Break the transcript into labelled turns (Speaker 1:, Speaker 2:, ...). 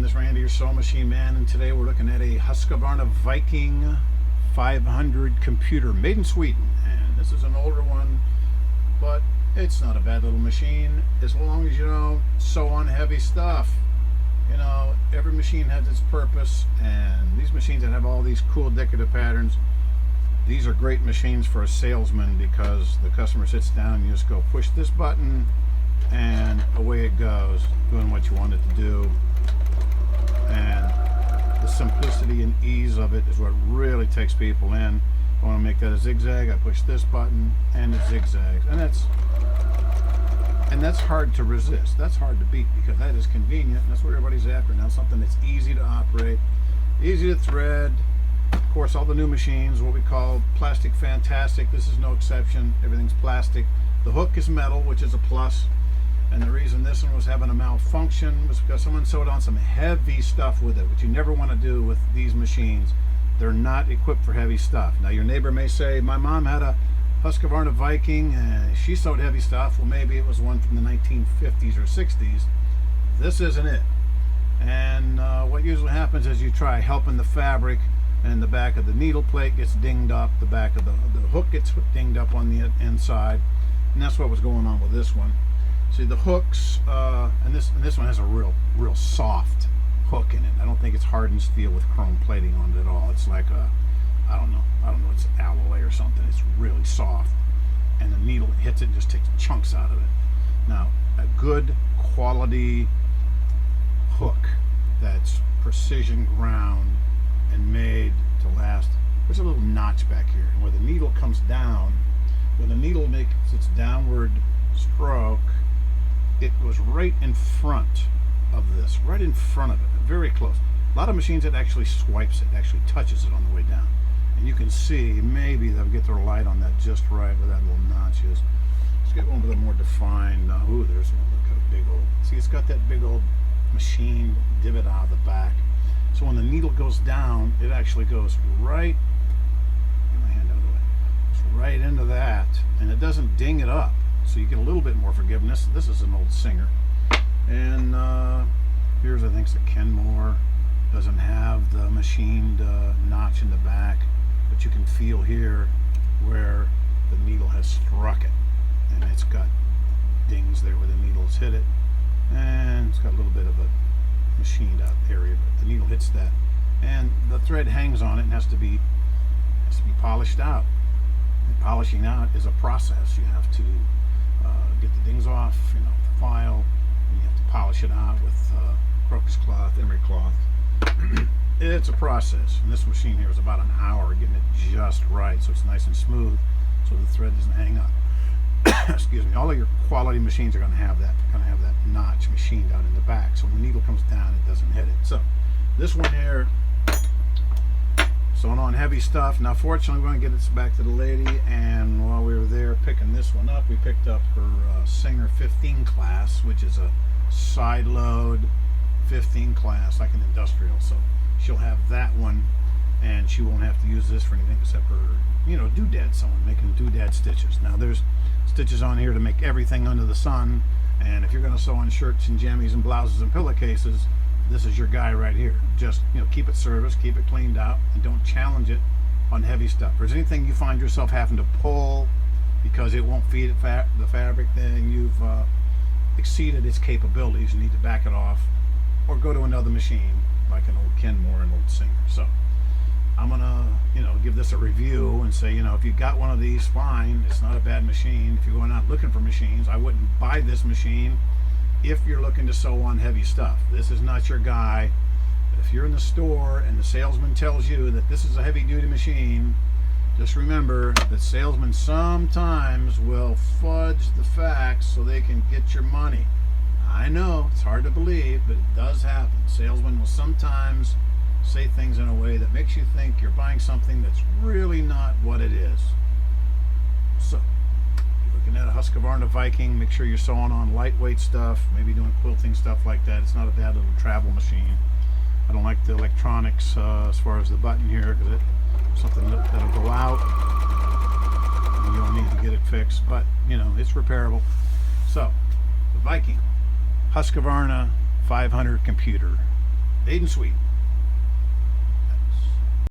Speaker 1: is Randy, your sewing machine man, and today we're looking at a Husqvarna Viking 500 computer made in Sweden. And this is an older one, but it's not a bad little machine as long as you don't sew on heavy stuff. You know, every machine has its purpose, and these machines that have all these cool decorative patterns, these are great machines for a salesman because the customer sits down and you just go push this button and away it goes, doing what you want it to do. And the simplicity and ease of it is what really takes people in. I want to make that a zigzag, I push this button and it zigzags, and that's hard to resist. That's hard to beat because that is convenient, and that's what everybody's after now. Something that's easy to operate, easy to thread. Of course, all the new machines, what we call plastic fantastic. This is no exception. Everything's plastic. The hook is metal, which is a plus. And the reason this one was having a malfunction was because someone sewed on some heavy stuff with it, which you never want to do with these machines. They're not equipped for heavy stuff. Now, your neighbor may say, my mom had a Husqvarna Viking and she sewed heavy stuff. Well, maybe it was one from the 1950s or 60s. This isn't it. And what usually happens is you try helping the fabric, and the back of the needle plate gets dinged up, the back of the hook gets dinged up on the inside, and that's what was going on with this one. See, the hooks, and this one has a real soft hook in it. I don't think it's hardened steel with chrome plating on it at all. It's like a, I don't know, it's alloy or something. It's really soft, and the needle hits it and just takes chunks out of it. Now, a good quality hook that's precision ground and made to last. There's a little notch back here, and where the needle comes down, when the needle makes its downward stroke, it goes right in front of this, right in front of it, very close. A lot of machines, it actually swipes it, actually touches it on the way down. And you can see, maybe they'll get their light on that just right where that little notch is. Let's get one with a more defined, ooh, there's one, look at a big old, see, it's got that big old machine divot out of the back. So when the needle goes down, it actually goes right, get my hand out of the way, it's right into that, and it doesn't ding it up. So you get a little bit more forgiveness. This is an old Singer. And here's, I think, it's a Kenmore. Doesn't have the machined notch in the back, but you can feel here where the needle has struck it. And it's got dings there where the needle has hit it. And it's got a little bit of a machined out area, but the needle hits that. And the thread hangs on it and has to be polished out. And polishing out is a process. You have to get the dings off, you know, the file, and you have to polish it out with crocus cloth, emery cloth. It's a process, and this machine here is about an hour getting it just right, so it's nice and smooth, so the thread doesn't hang up. Excuse me. All of your quality machines are going to have that. Notch machined out in the back, so when the needle comes down, it doesn't hit it. So this one here, sewing on heavy stuff. Now, fortunately, we're going to get this back to the lady, and while we were there picking this one up, we picked up her Singer 15 class, which is a side load 15 class, like an industrial. So she'll have that one, and she won't have to use this for anything except for, you know, doodad sewing, making doodad stitches. Now, there's stitches on here to make everything under the sun, and if you're going to sew on shirts and jammies and blouses and pillowcases, this is your guy right here. Just, you know, keep it serviced, keep it cleaned out, and don't challenge it on heavy stuff. If there's anything you find yourself having to pull because it won't feed it the fabric, then you've exceeded its capabilities. You need to back it off or go to another machine like an old Kenmore, an old Singer. So I'm gonna, you know, give this a review and say, you know, if you got one of these, fine. It's not a bad machine. If you're going out looking for machines, I wouldn't buy this machine if you're looking to sew on heavy stuff. This is not your guy. But if you're in the store and the salesman tells you that this is a heavy-duty machine, just remember that salesmen sometimes will fudge the facts so they can get your money. I know, it's hard to believe, but it does happen. Salesmen will sometimes say things in a way that makes you think you're buying something that's really not what it is. So, looking at a Husqvarna Viking, make sure you're sewing on lightweight stuff, maybe doing quilting stuff like that. It's not a bad little travel machine. I don't like the electronics as far as the button here, because it's something that'll go out and you'll need to get it fixed, but you know, it's repairable. So, the Viking Husqvarna 500 computer. Made in Sweden.